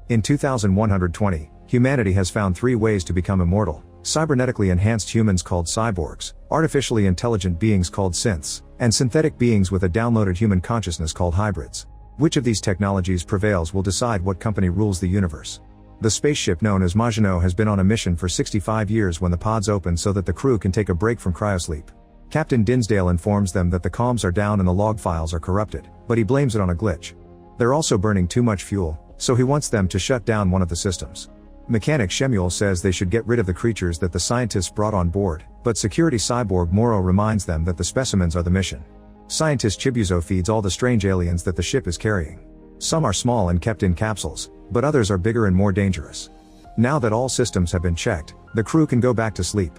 In 2120, humanity has found 3 ways to become immortal: cybernetically enhanced humans called cyborgs, artificially intelligent beings called synths, and synthetic beings with a downloaded human consciousness called hybrids. Which of these technologies prevails will decide what company rules the universe. The spaceship known as Maginot has been on a mission for 65 years when the pods open so that the crew can take a break from cryosleep. Captain Dinsdale informs them that the comms are down and the log files are corrupted, but he blames it on a glitch. They're also burning too much fuel, so he wants them to shut down one of the systems. Mechanic Shemuel says they should get rid of the creatures that the scientists brought on board, but security cyborg Morrow reminds them that the specimens are the mission. Scientist Chibuzo feeds all the strange aliens that the ship is carrying. Some are small and kept in capsules, but others are bigger and more dangerous. Now that all systems have been checked, the crew can go back to sleep.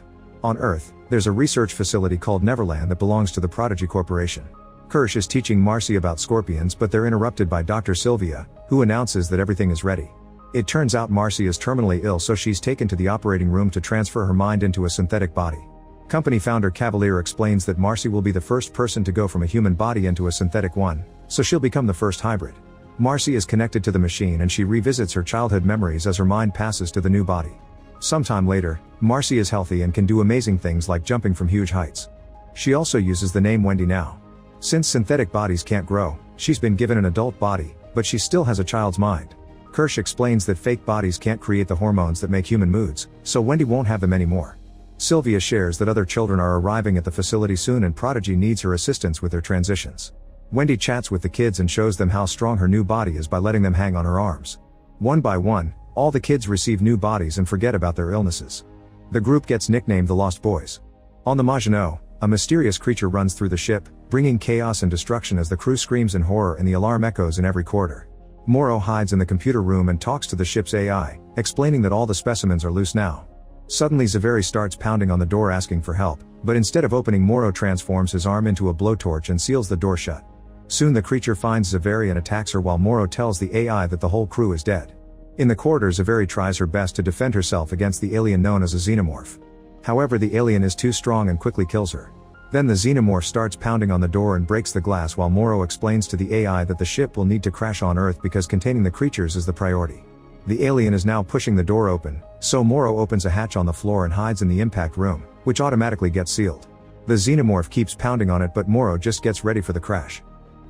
On Earth, there's a research facility called Neverland that belongs to the Prodigy Corporation. Kirsch is teaching Marcy about scorpions, but they're interrupted by Dr. Sylvia, who announces that everything is ready. It turns out Marcy is terminally ill, so she's taken to the operating room to transfer her mind into a synthetic body. Company founder Cavalier explains that Marcy will be the first person to go from a human body into a synthetic one, so she'll become the first hybrid. Marcy is connected to the machine and she revisits her childhood memories as her mind passes to the new body. Sometime later, Marcy is healthy and can do amazing things like jumping from huge heights. She also uses the name Wendy now. Since synthetic bodies can't grow, she's been given an adult body, but she still has a child's mind. Kirsch explains that fake bodies can't create the hormones that make human moods, so Wendy won't have them anymore. Sylvia shares that other children are arriving at the facility soon and Prodigy needs her assistance with their transitions. Wendy chats with the kids and shows them how strong her new body is by letting them hang on her arms. One by one, all the kids receive new bodies and forget about their illnesses. The group gets nicknamed the Lost Boys. On the Maginot, a mysterious creature runs through the ship, bringing chaos and destruction as the crew screams in horror and the alarm echoes in every corridor. Morrow hides in the computer room and talks to the ship's AI, explaining that all the specimens are loose now. Suddenly Zaveri starts pounding on the door asking for help, but instead of opening, Morrow transforms his arm into a blowtorch and seals the door shut. Soon the creature finds Zaveri and attacks her while Morrow tells the AI that the whole crew is dead. In the corridor, Zaveri tries her best to defend herself against the alien known as a xenomorph. However, the alien is too strong and quickly kills her. Then the xenomorph starts pounding on the door and breaks the glass while Morrow explains to the AI that the ship will need to crash on Earth because containing the creatures is the priority. The alien is now pushing the door open, so Morrow opens a hatch on the floor and hides in the impact room, which automatically gets sealed. The xenomorph keeps pounding on it, but Morrow just gets ready for the crash.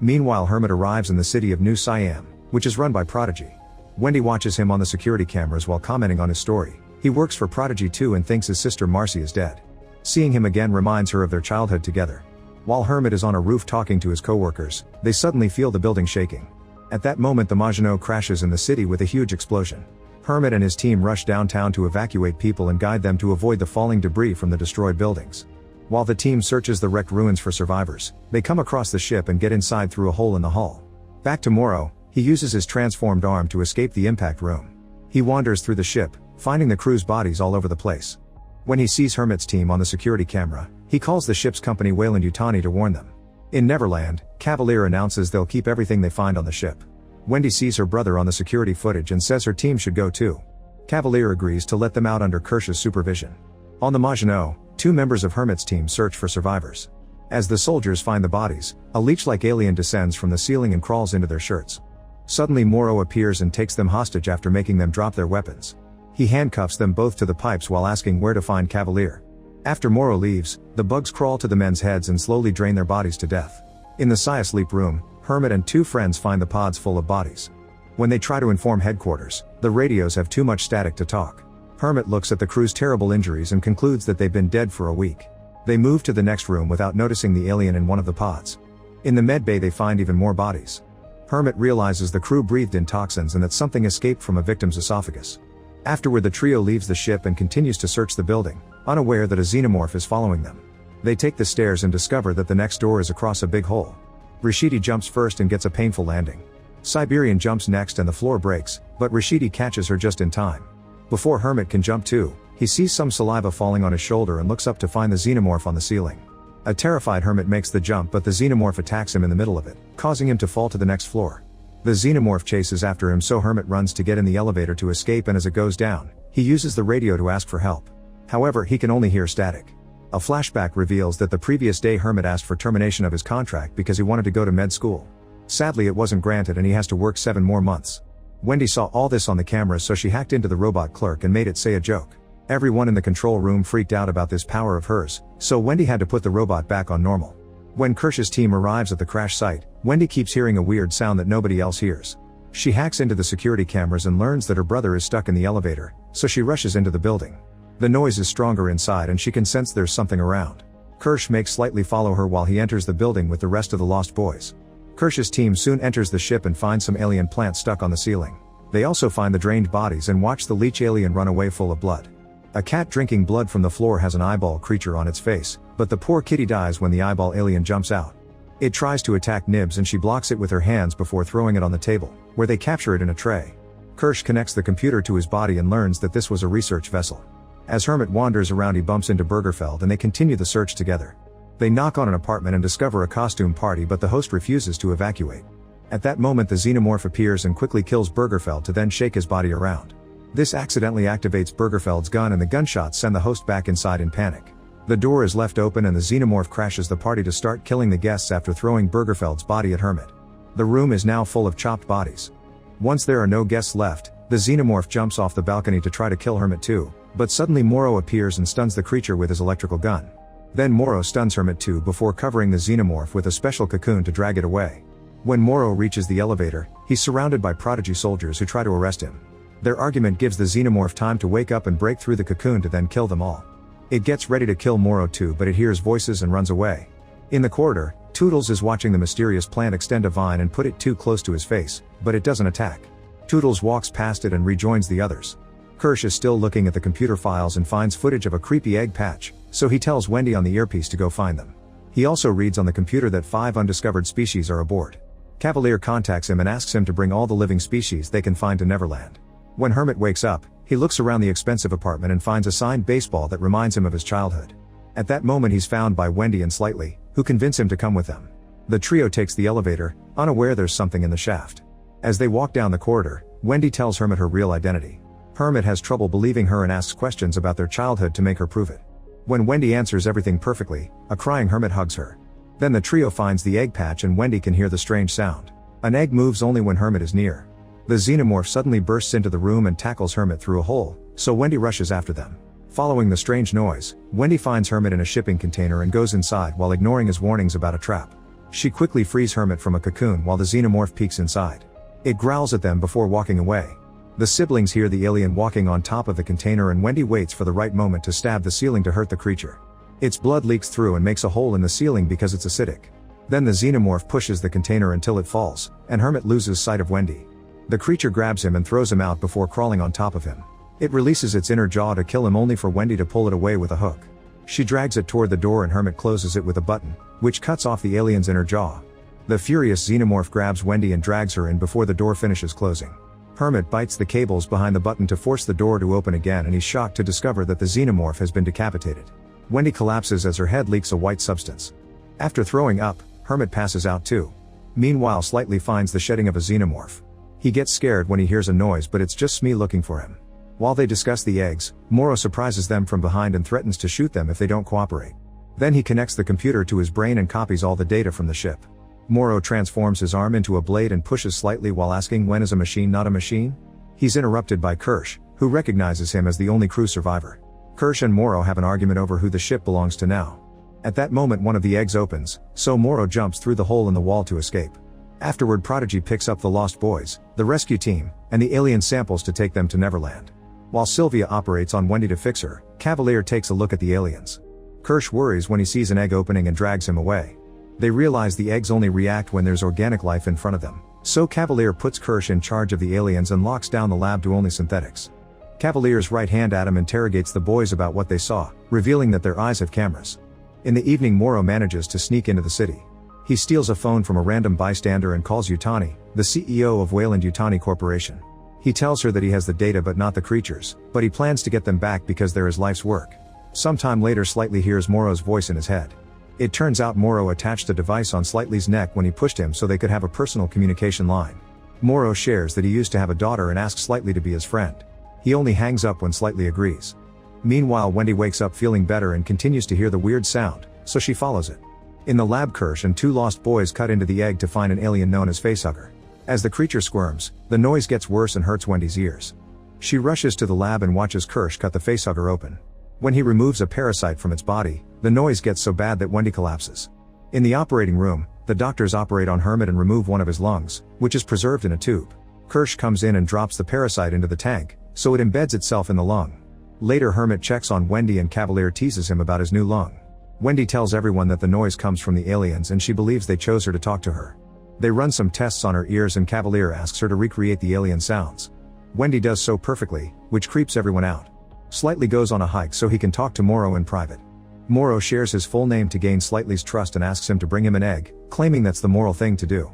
Meanwhile, Hermit arrives in the city of New Siam, which is run by Prodigy. Wendy watches him on the security cameras while commenting on his story. He works for Prodigy too and thinks his sister Marcy is dead. Seeing him again reminds her of their childhood together. While Hermit is on a roof talking to his co-workers, they suddenly feel the building shaking. At that moment, the Maginot crashes in the city with a huge explosion. Hermit and his team rush downtown to evacuate people and guide them to avoid the falling debris from the destroyed buildings. While the team searches the wrecked ruins for survivors, they come across the ship and get inside through a hole in the hull. Back to Morrow, he uses his transformed arm to escape the impact room. He wanders through the ship, finding the crew's bodies all over the place. When he sees Hermit's team on the security camera, he calls the ship's company Wayland Yutani to warn them. In Neverland, Cavalier announces they'll keep everything they find on the ship. Wendy sees her brother on the security footage and says her team should go too. Cavalier agrees to let them out under Kirsch's supervision. On the Maginot, 2 members of Hermit's team search for survivors. As the soldiers find the bodies, a leech-like alien descends from the ceiling and crawls into their shirts. Suddenly Morrow appears and takes them hostage after making them drop their weapons. He handcuffs them both to the pipes while asking where to find Cavalier. After Morrow leaves, the bugs crawl to the men's heads and slowly drain their bodies to death. In the Sleep room, Hermit and 2 friends find the pods full of bodies. When they try to inform headquarters, the radios have too much static to talk. Hermit looks at the crew's terrible injuries and concludes that they've been dead for a week. They move to the next room without noticing the alien in one of the pods. In the med bay they find even more bodies. Hermit realizes the crew breathed in toxins and that something escaped from a victim's esophagus. Afterward, the trio leaves the ship and continues to search the building, unaware that a xenomorph is following them. They take the stairs and discover that the next door is across a big hole. Rashidi jumps first and gets a painful landing. Siberian jumps next and the floor breaks, but Rashidi catches her just in time. Before Hermit can jump too, he sees some saliva falling on his shoulder and looks up to find the xenomorph on the ceiling. A terrified Hermit makes the jump, but the xenomorph attacks him in the middle of it, causing him to fall to the next floor. The xenomorph chases after him, so Hermit runs to get in the elevator to escape, and as it goes down, he uses the radio to ask for help. However, he can only hear static. A flashback reveals that the previous day Hermit asked for termination of his contract because he wanted to go to med school. Sadly, it wasn't granted and he has to work 7 more months. Wendy saw all this on the cameras, so she hacked into the robot clerk and made it say a joke. Everyone in the control room freaked out about this power of hers, so Wendy had to put the robot back on normal. When Kirsch's team arrives at the crash site, Wendy keeps hearing a weird sound that nobody else hears. She hacks into the security cameras and learns that her brother is stuck in the elevator, so she rushes into the building. The noise is stronger inside and she can sense there's something around. Kirsch makes Slightly follow her while he enters the building with the rest of the lost boys. Kirsch's team soon enters the ship and finds some alien plant stuck on the ceiling. They also find the drained bodies and watch the leech alien run away full of blood. A cat drinking blood from the floor has an eyeball creature on its face, but the poor kitty dies when the eyeball alien jumps out. It tries to attack Nibs and she blocks it with her hands before throwing it on the table, where they capture it in a tray. Kirsch connects the computer to his body and learns that this was a research vessel. As Hermit wanders around, he bumps into Bergerfeld and they continue the search together. They knock on an apartment and discover a costume party, but the host refuses to evacuate. At that moment the xenomorph appears and quickly kills Bergerfeld to then shake his body around. This accidentally activates Bergerfeld's gun and the gunshots send the host back inside in panic. The door is left open and the xenomorph crashes the party to start killing the guests after throwing Bergerfeld's body at Hermit. The room is now full of chopped bodies. Once there are no guests left, the xenomorph jumps off the balcony to try to kill Hermit too, but suddenly Morrow appears and stuns the creature with his electrical gun. Then Morrow stuns Hermit too before covering the xenomorph with a special cocoon to drag it away. When Morrow reaches the elevator, he's surrounded by Prodigy soldiers who try to arrest him. Their argument gives the xenomorph time to wake up and break through the cocoon to then kill them all. It gets ready to kill Morrow too, but it hears voices and runs away. In the corridor, Toodles is watching the mysterious plant extend a vine and put it too close to his face, but it doesn't attack. Toodles walks past it and rejoins the others. Kirsch is still looking at the computer files and finds footage of a creepy egg patch, so he tells Wendy on the earpiece to go find them. He also reads on the computer that 5 undiscovered species are aboard. Cavalier contacts him and asks him to bring all the living species they can find to Neverland. When Hermit wakes up, he looks around the expensive apartment and finds a signed baseball that reminds him of his childhood. At that moment he's found by Wendy and Slightly, who convince him to come with them. The trio takes the elevator, unaware there's something in the shaft. As they walk down the corridor, Wendy tells Hermit her real identity. Hermit has trouble believing her and asks questions about their childhood to make her prove it. When Wendy answers everything perfectly, a crying Hermit hugs her. Then the trio finds the egg patch and Wendy can hear the strange sound. An egg moves only when Hermit is near. The xenomorph suddenly bursts into the room and tackles Hermit through a hole, so Wendy rushes after them. Following the strange noise, Wendy finds Hermit in a shipping container and goes inside while ignoring his warnings about a trap. She quickly frees Hermit from a cocoon while the xenomorph peeks inside. It growls at them before walking away. The siblings hear the alien walking on top of the container and Wendy waits for the right moment to stab the ceiling to hurt the creature. Its blood leaks through and makes a hole in the ceiling because it's acidic. Then the xenomorph pushes the container until it falls, and Hermit loses sight of Wendy. The creature grabs him and throws him out before crawling on top of him. It releases its inner jaw to kill him, only for Wendy to pull it away with a hook. She drags it toward the door and Hermit closes it with a button, which cuts off the alien's inner jaw. The furious xenomorph grabs Wendy and drags her in before the door finishes closing. Hermit bites the cables behind the button to force the door to open again, and he's shocked to discover that the xenomorph has been decapitated. Wendy collapses as her head leaks a white substance. After throwing up, Hermit passes out too. Meanwhile, Slightly finds the shedding of a xenomorph. He gets scared when he hears a noise, but it's just Smee looking for him. While they discuss the eggs, Morrow surprises them from behind and threatens to shoot them if they don't cooperate. Then he connects the computer to his brain and copies all the data from the ship. Morrow transforms his arm into a blade and pushes Slightly while asking when is a machine not a machine? He's interrupted by Kirsch, who recognizes him as the only crew survivor. Kirsch and Morrow have an argument over who the ship belongs to now. At that moment one of the eggs opens, so Morrow jumps through the hole in the wall to escape. Afterward, Prodigy picks up the lost boys, the rescue team, and the alien samples to take them to Neverland. While Sylvia operates on Wendy to fix her, Cavalier takes a look at the aliens. Kirsch worries when he sees an egg opening and drags him away. They realize the eggs only react when there's organic life in front of them, so Cavalier puts Kirsch in charge of the aliens and locks down the lab to only synthetics. Cavalier's right hand Adam interrogates the boys about what they saw, revealing that their eyes have cameras. In the evening, Morrow manages to sneak into the city. He steals a phone from a random bystander and calls Yutani, the CEO of Wayland Yutani Corporation. He tells her that he has the data but not the creatures, but he plans to get them back because they're his life's work. Sometime later, Slightly hears Morrow's voice in his head. It turns out Morrow attached a device on Slightly's neck when he pushed him so they could have a personal communication line. Morrow shares that he used to have a daughter and asks Slightly to be his friend. He only hangs up when Slightly agrees. Meanwhile, Wendy wakes up feeling better and continues to hear the weird sound, so she follows it. In the lab, Kirsch and 2 lost boys cut into the egg to find an alien known as Facehugger. As the creature squirms, the noise gets worse and hurts Wendy's ears. She rushes to the lab and watches Kirsch cut the facehugger open. When he removes a parasite from its body, the noise gets so bad that Wendy collapses. In the operating room, the doctors operate on Hermit and remove one of his lungs, which is preserved in a tube. Kirsch comes in and drops the parasite into the tank, so it embeds itself in the lung. Later Hermit checks on Wendy and Cavalier teases him about his new lung. Wendy tells everyone that the noise comes from the aliens and she believes they chose her to talk to her. They run some tests on her ears and Cavalier asks her to recreate the alien sounds. Wendy does so perfectly, which creeps everyone out. Slightly goes on a hike so he can talk to Morrow in private. Morrow shares his full name to gain Slightly's trust and asks him to bring him an egg, claiming that's the moral thing to do.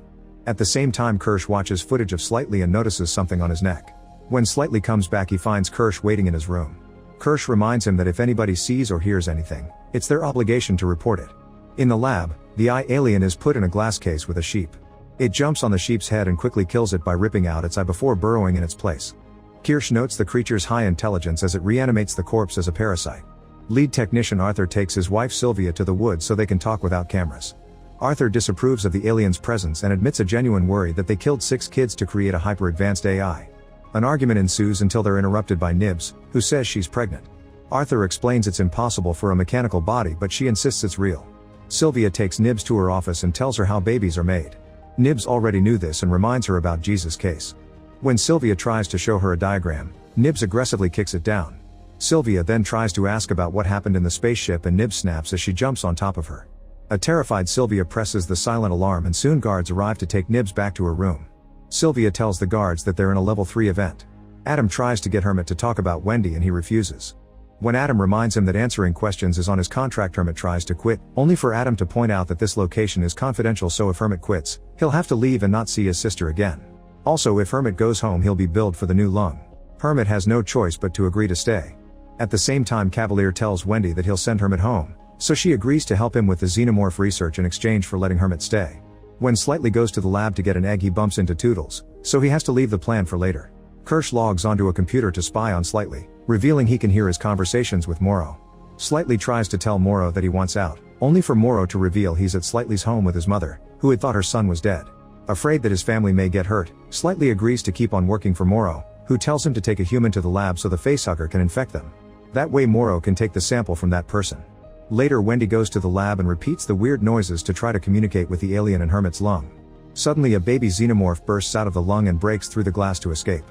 At the same time Kirsch watches footage of Slightly and notices something on his neck. When Slightly comes back he finds Kirsch waiting in his room. Kirsch reminds him that if anybody sees or hears anything, it's their obligation to report it. In the lab, the eye alien is put in a glass case with a sheep. It jumps on the sheep's head and quickly kills it by ripping out its eye before burrowing in its place. Kirsch notes the creature's high intelligence as it reanimates the corpse as a parasite. Lead technician Arthur takes his wife Sylvia to the woods so they can talk without cameras. Arthur disapproves of the alien's presence and admits a genuine worry that they killed 6 kids to create a hyper-advanced AI. An argument ensues until they're interrupted by Nibs, who says she's pregnant. Arthur explains it's impossible for a mechanical body but she insists it's real. Sylvia takes Nibs to her office and tells her how babies are made. Nibs already knew this and reminds her about Jesus' case. When Sylvia tries to show her a diagram, Nibs aggressively kicks it down. Sylvia then tries to ask about what happened in the spaceship and Nibs snaps as she jumps on top of her. A terrified Sylvia presses the silent alarm and soon guards arrive to take Nibs back to her room. Sylvia tells the guards that they're in a level 3 event. Adam tries to get Hermit to talk about Wendy and he refuses. When Adam reminds him that answering questions is on his contract, Hermit tries to quit, only for Adam to point out that this location is confidential, so if Hermit quits, he'll have to leave and not see his sister again. Also, if Hermit goes home he'll be billed for the new lung. Hermit has no choice but to agree to stay. At the same time Cavalier tells Wendy that he'll send Hermit home, so she agrees to help him with the xenomorph research in exchange for letting Hermit stay. When Slightly goes to the lab to get an egg he bumps into Toodles, so he has to leave the plan for later. Kirsch logs onto a computer to spy on Slightly, revealing he can hear his conversations with Morrow. Slightly tries to tell Morrow that he wants out, only for Morrow to reveal he's at Slightly's home with his mother, who had thought her son was dead. Afraid that his family may get hurt, Slightly agrees to keep on working for Morrow, who tells him to take a human to the lab so the facehugger can infect them. That way Morrow can take the sample from that person. Later Wendy goes to the lab and repeats the weird noises to try to communicate with the alien in Hermit's lung. Suddenly a baby xenomorph bursts out of the lung and breaks through the glass to escape.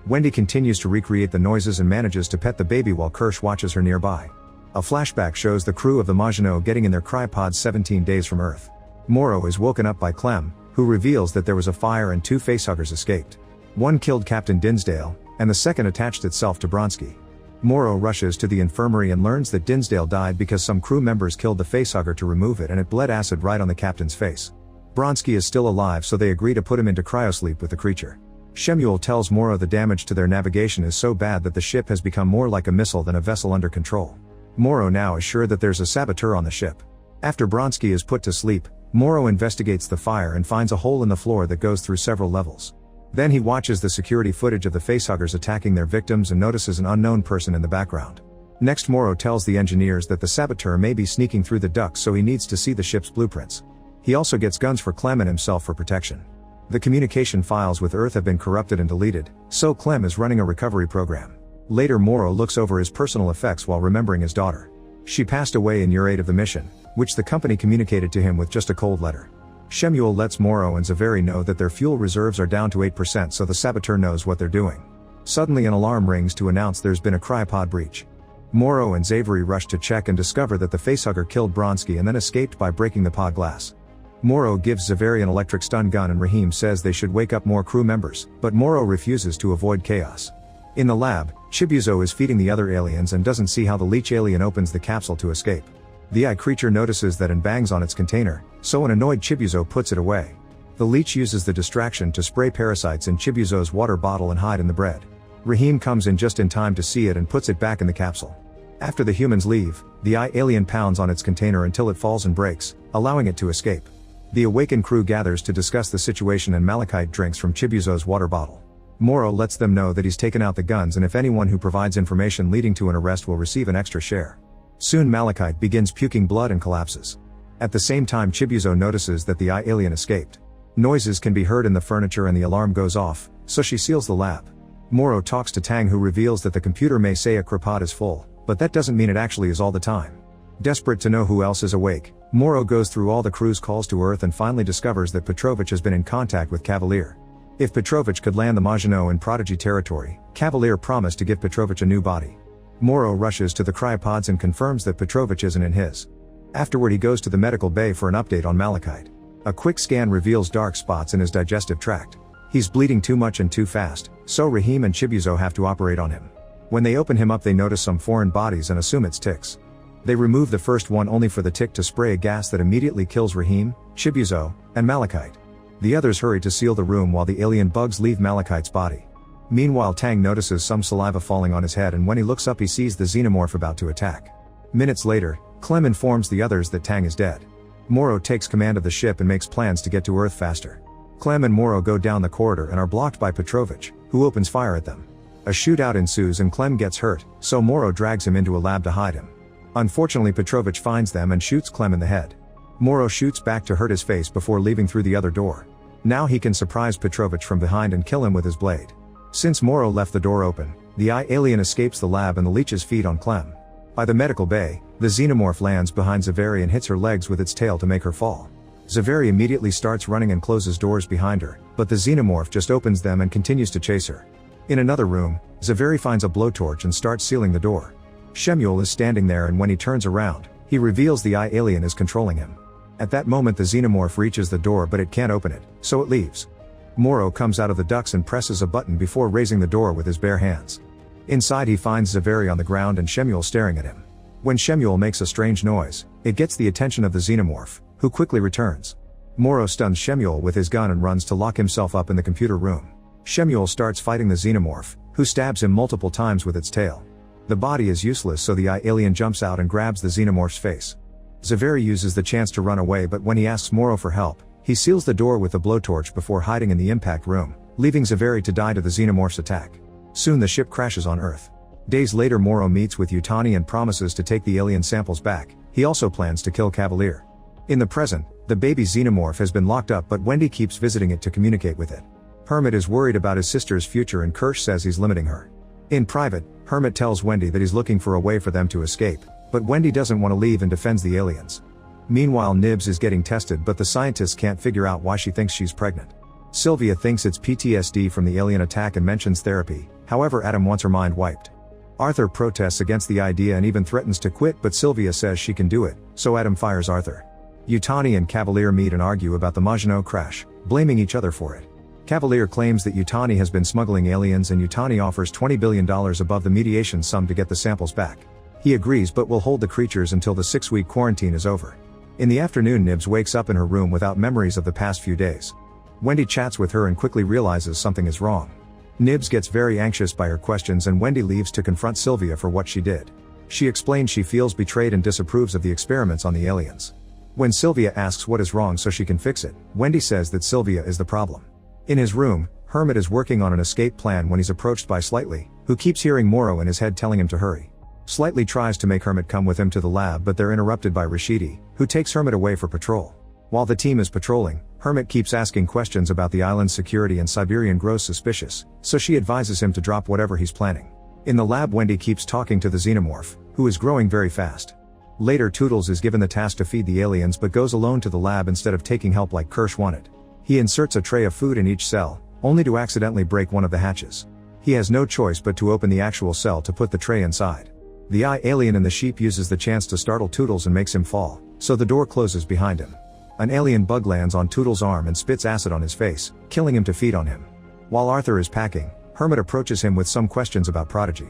Wendy continues to recreate the noises and manages to pet the baby while Kirsch watches her nearby. A flashback shows the crew of the Maginot getting in their cryopods 17 days from Earth. Morrow is woken up by Clem, who reveals that there was a fire and 2 facehuggers escaped. One killed Captain Dinsdale, and the second attached itself to Bronsky. Morrow rushes to the infirmary and learns that Dinsdale died because some crew members killed the facehugger to remove it and it bled acid right on the captain's face. Bronsky is still alive, so they agree to put him into cryosleep with the creature. Shemuel tells Morrow the damage to their navigation is so bad that the ship has become more like a missile than a vessel under control. Morrow now is sure that there's a saboteur on the ship. After Bronsky is put to sleep, Morrow investigates the fire and finds a hole in the floor that goes through several levels. Then he watches the security footage of the facehuggers attacking their victims and notices an unknown person in the background. Next Morrow tells the engineers that the saboteur may be sneaking through the ducts, so he needs to see the ship's blueprints. He also gets guns for Clem and himself for protection. The communication files with Earth have been corrupted and deleted, so Clem is running a recovery program. Later Morrow looks over his personal effects while remembering his daughter. She passed away in year 8 of the mission, which the company communicated to him with just a cold letter. Shemuel lets Morrow and Zaveri know that their fuel reserves are down to 8%, so the saboteur knows what they're doing. Suddenly an alarm rings to announce there's been a cryopod breach. Morrow and Zaveri rush to check and discover that the facehugger killed Bronsky and then escaped by breaking the pod glass. Morrow gives Zaveri an electric stun gun and Rahim says they should wake up more crew members, but Morrow refuses to avoid chaos. In the lab, Chibuzo is feeding the other aliens and doesn't see how the leech alien opens the capsule to escape. The eye creature notices that and bangs on its container, so an annoyed Chibuzo puts it away. The leech uses the distraction to spray parasites in Chibuzo's water bottle and hide in the bread. Rahim comes in just in time to see it and puts it back in the capsule. After the humans leave, the eye alien pounds on its container until it falls and breaks, allowing it to escape. The awakened crew gathers to discuss the situation and Malachite drinks from Chibuzo's water bottle. Morrow lets them know that he's taken out the guns and if anyone who provides information leading to an arrest will receive an extra share. Soon Malachite begins puking blood and collapses. At the same time Chibuzo notices that the eye alien escaped. Noises can be heard in the furniture and the alarm goes off, so she seals the lab. Morrow talks to Tang, who reveals that the computer may say a crepod is full, but that doesn't mean it actually is all the time. Desperate to know who else is awake, Morrow goes through all the crew's calls to Earth and finally discovers that Petrovich has been in contact with Cavalier. If Petrovich could land the Maginot in Prodigy territory, Cavalier promised to give Petrovich a new body. Morrow rushes to the cryopods and confirms that Petrovich isn't in his. Afterward he goes to the medical bay for an update on Malachite. A quick scan reveals dark spots in his digestive tract. He's bleeding too much and too fast, so Rahim and Chibuzo have to operate on him. When they open him up they notice some foreign bodies and assume it's ticks. They remove the first one only for the tick to spray a gas that immediately kills Rahim, Chibuzo, and Malachite. The others hurry to seal the room while the alien bugs leave Malachite's body. Meanwhile Tang notices some saliva falling on his head, and when he looks up he sees the xenomorph about to attack. Minutes later, Clem informs the others that Tang is dead. Morrow takes command of the ship and makes plans to get to Earth faster. Clem and Morrow go down the corridor and are blocked by Petrovich, who opens fire at them. A shootout ensues and Clem gets hurt, so Morrow drags him into a lab to hide him. Unfortunately Petrovich finds them and shoots Clem in the head. Morrow shoots back to hurt his face before leaving through the other door. Now he can surprise Petrovich from behind and kill him with his blade. Since Morrow left the door open, the alien escapes the lab and the leeches feed on Clem. By the medical bay, the xenomorph lands behind Zaveri and hits her legs with its tail to make her fall. Zaveri immediately starts running and closes doors behind her, but the xenomorph just opens them and continues to chase her. In another room, Zaveri finds a blowtorch and starts sealing the door. Shemuel is standing there, and when he turns around, he reveals the alien is controlling him. At that moment the xenomorph reaches the door but it can't open it, so it leaves. Morrow comes out of the ducts and presses a button before raising the door with his bare hands. Inside he finds Zaveri on the ground and Shemuel staring at him. When Shemuel makes a strange noise, it gets the attention of the xenomorph, who quickly returns. Morrow stuns Shemuel with his gun and runs to lock himself up in the computer room. Shemuel starts fighting the xenomorph, who stabs him multiple times with its tail. The body is useless, so the alien jumps out and grabs the xenomorph's face. Zaveri uses the chance to run away, but when he asks Morrow for help, he seals the door with the blowtorch before hiding in the impact room, leaving Zaveri to die to the xenomorph's attack. Soon the ship crashes on Earth. Days later Morrow meets with Yutani and promises to take the alien samples back. He also plans to kill Cavalier. In the present, the baby xenomorph has been locked up, but Wendy keeps visiting it to communicate with it. Hermit is worried about his sister's future and Kirsch says he's limiting her. In private, Hermit tells Wendy that he's looking for a way for them to escape, but Wendy doesn't want to leave and defends the aliens. Meanwhile Nibs is getting tested, but the scientists can't figure out why she thinks she's pregnant. Sylvia thinks it's PTSD from the alien attack and mentions therapy, however Adam wants her mind wiped. Arthur protests against the idea and even threatens to quit, but Sylvia says she can do it, so Adam fires Arthur. Yutani and Cavalier meet and argue about the Maginot crash, blaming each other for it. Cavalier claims that Yutani has been smuggling aliens and Yutani offers $20 billion above the mediation sum to get the samples back. He agrees but will hold the creatures until the 6-week quarantine is over. In the afternoon Nibs wakes up in her room without memories of the past few days. Wendy chats with her and quickly realizes something is wrong. Nibs gets very anxious by her questions and Wendy leaves to confront Sylvia for what she did. She explains she feels betrayed and disapproves of the experiments on the aliens. When Sylvia asks what is wrong so she can fix it, Wendy says that Sylvia is the problem. In his room, Hermit is working on an escape plan when he's approached by Slightly, who keeps hearing Morrow in his head telling him to hurry. Slightly tries to make Hermit come with him to the lab, but they're interrupted by Rashidi, who takes Hermit away for patrol. While the team is patrolling, Hermit keeps asking questions about the island's security and Siberian grows suspicious, so she advises him to drop whatever he's planning. In the lab Wendy keeps talking to the xenomorph, who is growing very fast. Later Toodles is given the task to feed the aliens but goes alone to the lab instead of taking help like Kirsch wanted. He inserts a tray of food in each cell, only to accidentally break one of the hatches. He has no choice but to open the actual cell to put the tray inside. The alien in the sheep uses the chance to startle Toodles and makes him fall, so the door closes behind him. An alien bug lands on Toodles' arm and spits acid on his face, killing him to feed on him. While Arthur is packing, Hermit approaches him with some questions about Prodigy.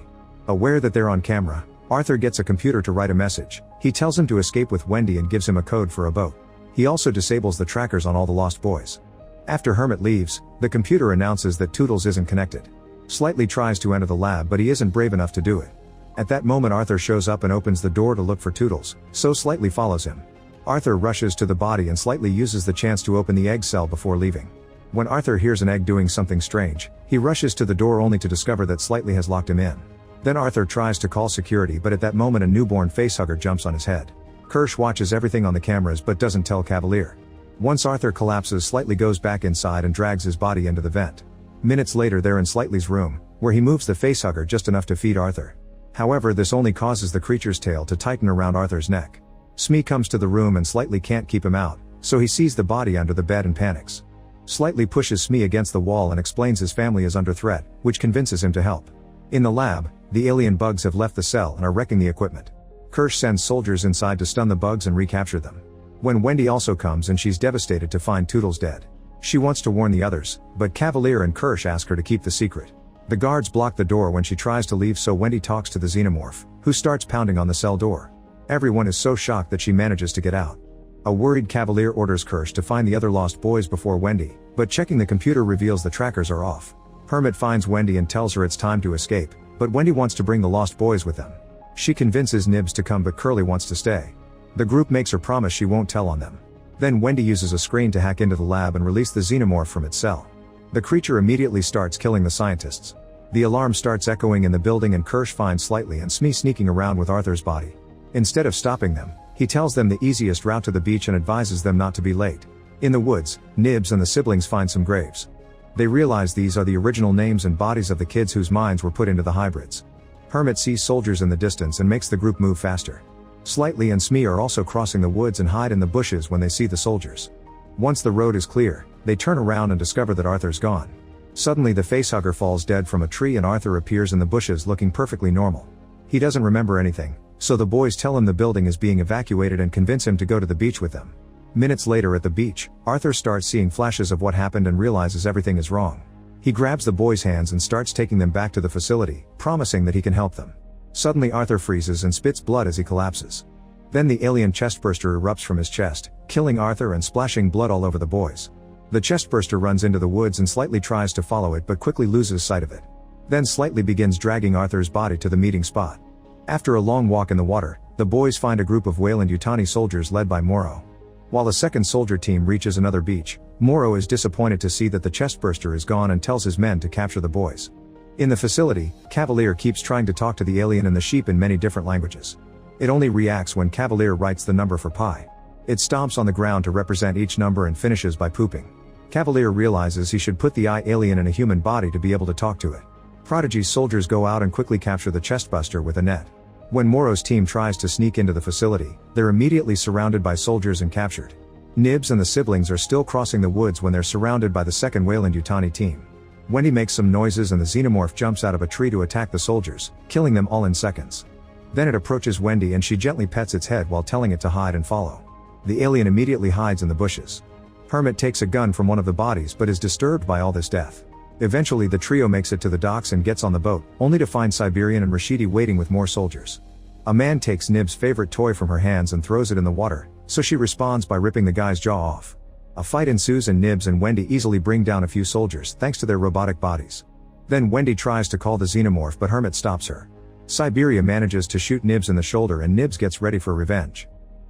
Aware that they're on camera, Arthur gets a computer to write a message. He tells him to escape with Wendy and gives him a code for a boat. He also disables the trackers on all the lost boys. After Hermit leaves, the computer announces that Toodles isn't connected. Slightly tries to enter the lab but he isn't brave enough to do it. At that moment Arthur shows up and opens the door to look for Toodles, so Slightly follows him. Arthur rushes to the body and Slightly uses the chance to open the egg cell before leaving. When Arthur hears an egg doing something strange, he rushes to the door only to discover that Slightly has locked him in. Then Arthur tries to call security, but at that moment a newborn facehugger jumps on his head. Kirsch watches everything on the cameras but doesn't tell Cavalier. Once Arthur collapses, Slightly goes back inside and drags his body into the vent. Minutes later they're in Slightly's room, where he moves the facehugger just enough to feed Arthur. However, this only causes the creature's tail to tighten around Arthur's neck. Smee comes to the room and Slightly can't keep him out, so he sees the body under the bed and panics. Slightly pushes Smee against the wall and explains his family is under threat, which convinces him to help. In the lab, the alien bugs have left the cell and are wrecking the equipment. Kirsch sends soldiers inside to stun the bugs and recapture them. When Wendy also comes and she's devastated to find Toodles dead. She wants to warn the others, but Cavalier and Kirsch ask her to keep the secret. The guards block the door when she tries to leave, so Wendy talks to the xenomorph, who starts pounding on the cell door. Everyone is so shocked that she manages to get out. A worried Cavalier orders Kirsch to find the other lost boys before Wendy, but checking the computer reveals the trackers are off. Hermit finds Wendy and tells her it's time to escape, but Wendy wants to bring the lost boys with them. She convinces Nibs to come, but Curly wants to stay. The group makes her promise she won't tell on them. Then Wendy uses a screen to hack into the lab and release the xenomorph from its cell. The creature immediately starts killing the scientists. The alarm starts echoing in the building and Kirsch finds Slightly and Smee sneaking around with Arthur's body. Instead of stopping them, he tells them the easiest route to the beach and advises them not to be late. In the woods, Nibs and the siblings find some graves. They realize these are the original names and bodies of the kids whose minds were put into the hybrids. Hermit sees soldiers in the distance and makes the group move faster. Slightly and Smee are also crossing the woods and hide in the bushes when they see the soldiers. Once the road is clear, they turn around and discover that Arthur's gone. Suddenly the facehugger falls dead from a tree and Arthur appears in the bushes looking perfectly normal. He doesn't remember anything, so the boys tell him the building is being evacuated and convince him to go to the beach with them. Minutes later at the beach, Arthur starts seeing flashes of what happened and realizes everything is wrong. He grabs the boys' hands and starts taking them back to the facility, promising that he can help them. Suddenly Arthur freezes and spits blood as he collapses. Then the alien chestburster erupts from his chest, killing Arthur and splashing blood all over the boys. The chestburster runs into the woods and Slightly tries to follow it but quickly loses sight of it. Then Slightly begins dragging Arthur's body to the meeting spot. After a long walk in the water, the boys find a group of Weyland-Yutani soldiers led by Morrow. While a second soldier team reaches another beach, Morrow is disappointed to see that the chestburster is gone and tells his men to capture the boys. In the facility, Cavalier keeps trying to talk to the alien and the sheep in many different languages. It only reacts when Cavalier writes the number for pi. It stomps on the ground to represent each number and finishes by pooping. Cavalier realizes he should put the alien in a human body to be able to talk to it. Prodigy's soldiers go out and quickly capture the chestbuster with a net. When Morrow's team tries to sneak into the facility, they're immediately surrounded by soldiers and captured. Nibs and the siblings are still crossing the woods when they're surrounded by the second Weyland-Yutani team. Wendy makes some noises and the xenomorph jumps out of a tree to attack the soldiers, killing them all in seconds. Then it approaches Wendy and she gently pets its head while telling it to hide and follow. The alien immediately hides in the bushes. Hermit takes a gun from one of the bodies but is disturbed by all this death. Eventually the trio makes it to the docks and gets on the boat, only to find Siberian and Rashidi waiting with more soldiers. A man takes Nib's favorite toy from her hands and throws it in the water, so she responds by ripping the guy's jaw off. A fight ensues and Nibs and Wendy easily bring down a few soldiers thanks to their robotic bodies. Then Wendy tries to call the xenomorph but Hermit stops her. Siberia manages to shoot Nibs in the shoulder and Nibs gets ready for revenge.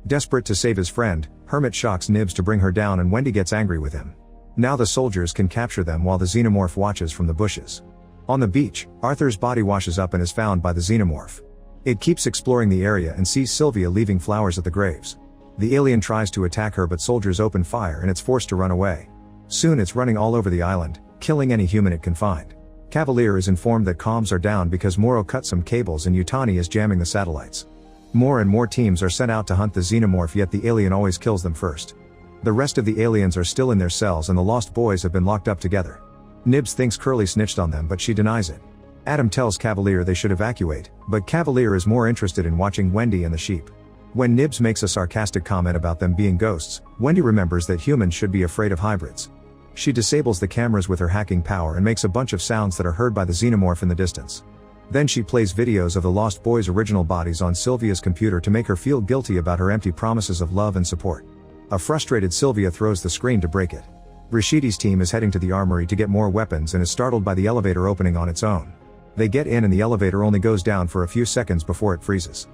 Desperate to save his friend, Hermit shocks Nibs to bring her down and Wendy gets angry with him. Now the soldiers can capture them while the xenomorph watches from the bushes. On the beach, Arthur's body washes up and is found by the xenomorph. It keeps exploring the area and sees Sylvia leaving flowers at the graves. The alien tries to attack her but soldiers open fire and it's forced to run away. Soon it's running all over the island, killing any human it can find. Cavalier is informed that comms are down because Morrow cut some cables and Yutani is jamming the satellites. More and more teams are sent out to hunt the xenomorph, yet the alien always kills them first. The rest of the aliens are still in their cells and the lost boys have been locked up together. Nibs thinks Curly snitched on them but she denies it. Adam tells Cavalier they should evacuate, but Cavalier is more interested in watching Wendy and the sheep. When Nibs makes a sarcastic comment about them being ghosts, Wendy remembers that humans should be afraid of hybrids. She disables the cameras with her hacking power and makes a bunch of sounds that are heard by the xenomorph in the distance. Then she plays videos of the lost boys' original bodies on Sylvia's computer to make her feel guilty about her empty promises of love and support. A frustrated Sylvia throws the screen to break it. Rashidi's team is heading to the armory to get more weapons and is startled by the elevator opening on its own. They get in and the elevator only goes down for a few seconds before it freezes.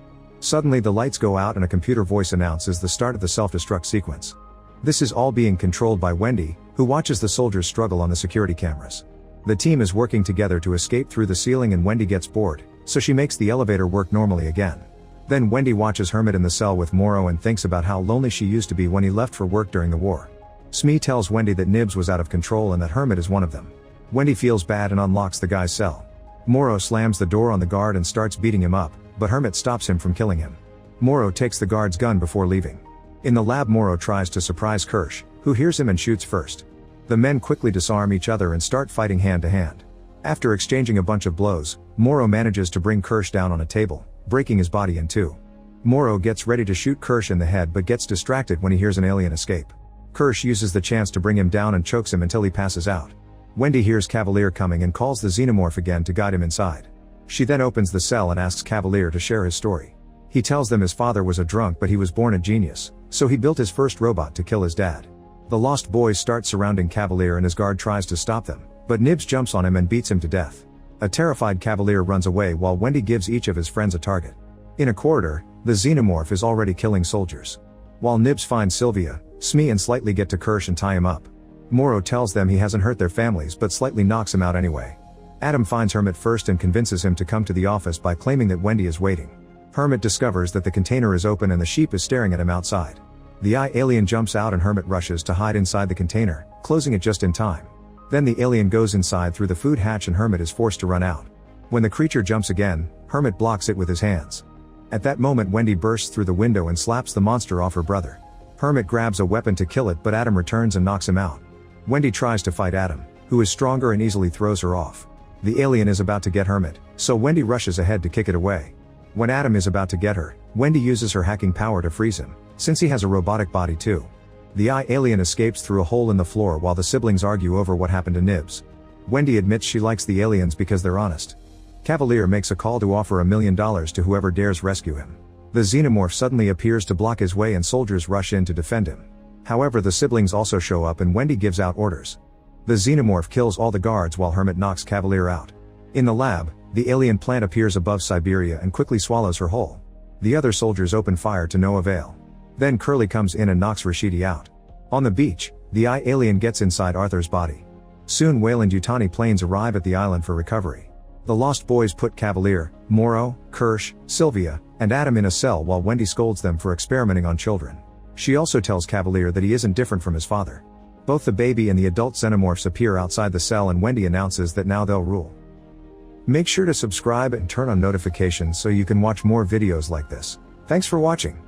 Suddenly the lights go out and a computer voice announces the start of the self-destruct sequence. This is all being controlled by Wendy, who watches the soldiers struggle on the security cameras. The team is working together to escape through the ceiling and Wendy gets bored, so she makes the elevator work normally again. Then Wendy watches Hermit in the cell with Morrow and thinks about how lonely she used to be when he left for work during the war. Smee tells Wendy that Nibs was out of control and that Hermit is one of them. Wendy feels bad and unlocks the guy's cell. Morrow slams the door on the guard and starts beating him up, but Hermit stops him from killing him. Morrow takes the guard's gun before leaving. In the lab, Morrow tries to surprise Kirsch, who hears him and shoots first. The men quickly disarm each other and start fighting hand to hand. After exchanging a bunch of blows, Morrow manages to bring Kirsch down on a table, breaking his body in two. Morrow gets ready to shoot Kirsch in the head but gets distracted when he hears an alien escape. Kirsch uses the chance to bring him down and chokes him until he passes out. Wendy hears Cavalier coming and calls the xenomorph again to guide him inside. She then opens the cell and asks Cavalier to share his story. He tells them his father was a drunk but he was born a genius, so he built his first robot to kill his dad. The Lost Boys start surrounding Cavalier and his guard tries to stop them, but Nibs jumps on him and beats him to death. A terrified Cavalier runs away while Wendy gives each of his friends a target. In a corridor, the xenomorph is already killing soldiers. While Nibs finds Sylvia, Smee and Slightly get to Kirsch and tie him up. Morrow tells them he hasn't hurt their families but Slightly knocks him out anyway. Adam finds Hermit first and convinces him to come to the office by claiming that Wendy is waiting. Hermit discovers that the container is open and the sheep is staring at him outside. The alien jumps out and Hermit rushes to hide inside the container, closing it just in time. Then the alien goes inside through the food hatch and Hermit is forced to run out. When the creature jumps again, Hermit blocks it with his hands. At that moment, Wendy bursts through the window and slaps the monster off her brother. Hermit grabs a weapon to kill it but Adam returns and knocks him out. Wendy tries to fight Adam, who is stronger and easily throws her off. The alien is about to get Hermit, so Wendy rushes ahead to kick it away. When Adam is about to get her, Wendy uses her hacking power to freeze him, since he has a robotic body too. The alien escapes through a hole in the floor while the siblings argue over what happened to Nibs. Wendy admits she likes the aliens because they're honest. Cavalier makes a call to offer $1 million to whoever dares rescue him. The xenomorph suddenly appears to block his way and soldiers rush in to defend him. However, the siblings also show up and Wendy gives out orders. The xenomorph kills all the guards while Hermit knocks Cavalier out. In the lab, the alien plant appears above Siberia and quickly swallows her whole. The other soldiers open fire to no avail. Then Curly comes in and knocks Rashidi out. On the beach, the alien gets inside Arthur's body. Soon Weyland-Yutani planes arrive at the island for recovery. The Lost Boys put Cavalier, Morrow, Kirsch, Sylvia, and Adam in a cell while Wendy scolds them for experimenting on children. She also tells Cavalier that he isn't different from his father. Both the baby and the adult xenomorphs appear outside the cell and Wendy announces that now they'll rule. Make sure to subscribe and turn on notifications so you can watch more videos like this. Thanks for watching.